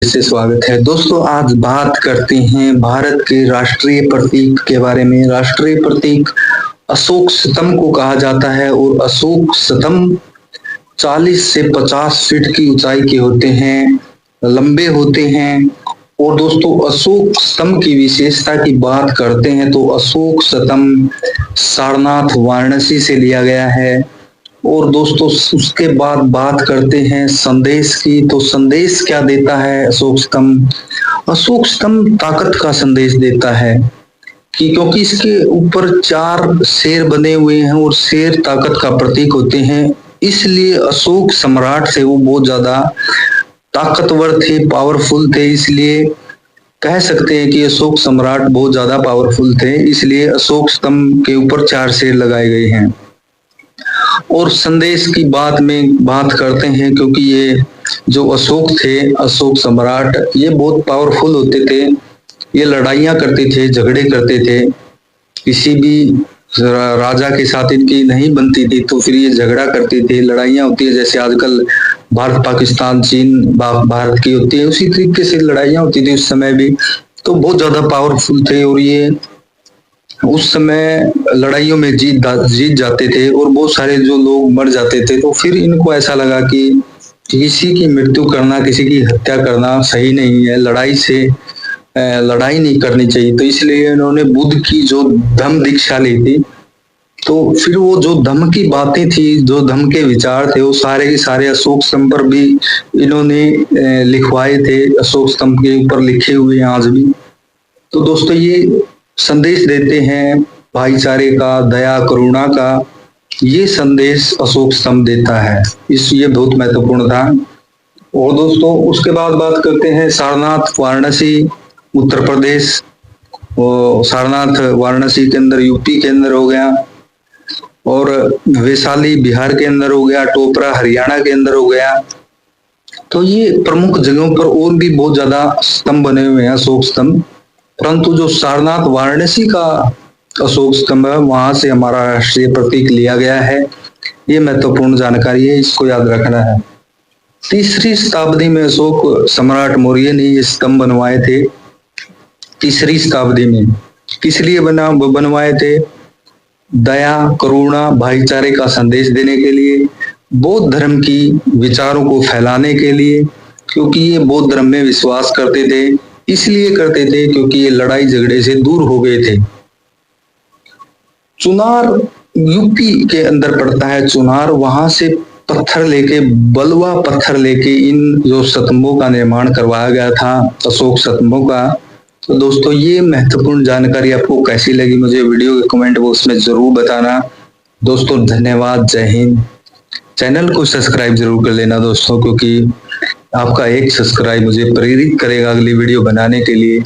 से स्वागत है। दोस्तों, आज बात करते हैं भारत के राष्ट्रीय प्रतीक के बारे में। राष्ट्रीय प्रतीक अशोक स्तंभ को कहा जाता है और अशोक स्तंभ 40 से 50 फीट की ऊंचाई के होते हैं, लंबे होते हैं। और दोस्तों, अशोक स्तंभ की विशेषता की बात करते हैं तो अशोक स्तंभ सारनाथ वाराणसी से लिया गया है। और दोस्तों, उसके बाद बात करते हैं संदेश की। तो संदेश क्या देता है अशोक स्तंभ? अशोक स्तंभ ताकत का संदेश देता है कि क्योंकि इसके ऊपर 4 शेर बने हुए हैं और शेर ताकत का प्रतीक होते हैं, इसलिए अशोक सम्राट से वो बहुत ज्यादा ताकतवर थे, पावरफुल थे। इसलिए कह सकते हैं कि अशोक सम्राट बहुत ज्यादा पावरफुल थे, इसलिए अशोक स्तंभ के ऊपर 4 शेर लगाए गए हैं। और संदेश की बात करते हैं क्योंकि ये जो अशोक थे, अशोक सम्राट, ये बहुत पावरफुल होते थे। ये लड़ाइयां करते थे, झगड़े करते थे। किसी भी राजा के साथ इनकी नहीं बनती थी तो फिर ये झगड़ा करते थे, लड़ाइयां होती है जैसे आजकल भारत पाकिस्तान चीन भारत की होती है, उसी तरीके से लड़ाइयां होती थी उस समय भी। तो बहुत ज्यादा पावरफुल थे और ये उस समय लड़ाइयों में जीत जाते थे और बहुत सारे जो लोग मर जाते थे। तो फिर इनको ऐसा लगा कि किसी की मृत्यु करना, किसी की हत्या करना सही नहीं है, लड़ाई नहीं करनी चाहिए। तो इसलिए इन्होंने बुद्ध की जो धम्म दीक्षा ली थी। तो फिर वो जो धम्म की बातें थी, जो धम्म के विचार थे, वो सारे के सारे अशोक स्तंभ पर भी इन्होंने लिखवाए थे। अशोक स्तंभ के ऊपर लिखे हुए हैं आज भी। तो दोस्तों, ये संदेश देते हैं भाईचारे का, दया करुणा का। ये संदेश अशोक स्तंभ देता है, इसलिए बहुत महत्वपूर्ण था। और दोस्तों, उसके बाद बात करते हैं सारनाथ वाराणसी, उत्तर प्रदेश। सारनाथ वाराणसी के अंदर यूपी के अंदर हो गया, और वैशाली बिहार के अंदर हो गया, टोपरा हरियाणा के अंदर हो गया। तो ये प्रमुख जगहों पर और भी बहुत ज्यादा स्तंभ बने हुए हैं, अशोक स्तंभ। परंतु जो सारनाथ वाराणसी का अशोक स्तंभ है, वहां से हमारा राष्ट्रीय प्रतीक लिया गया है। ये महत्वपूर्ण जानकारी है, इसको याद रखना है। 3री शताब्दी में अशोक सम्राट मौर्य ने ये स्तंभ बनवाए थे। 3री शताब्दी में किस लिए बनवाए थे? दया, करुणा, भाईचारे का संदेश देने के लिए, बौद्ध धर्म की विचारों को फैलाने के लिए। क्योंकि ये बौद्ध धर्म में विश्वास करते थे, इसलिए करते थे क्योंकि ये लड़ाई झगड़े से दूर हो गए थे। चुनार यूपी के अंदर पड़ता है, चुनार, वहां से पत्थर लेके, बलुआ पत्थर लेके इन जो स्तंभों का निर्माण करवाया गया था, अशोक स्तंभों का। तो दोस्तों, ये महत्वपूर्ण जानकारी आपको कैसी लगी मुझे वीडियो के कमेंट बॉक्स में जरूर बताना। दोस्तों, धन्यवाद, जय हिंद। चैनल को सब्सक्राइब जरूर कर लेना दोस्तों, क्योंकि आपका एक सब्सक्राइब मुझे प्रेरित करेगा अगली वीडियो बनाने के लिए।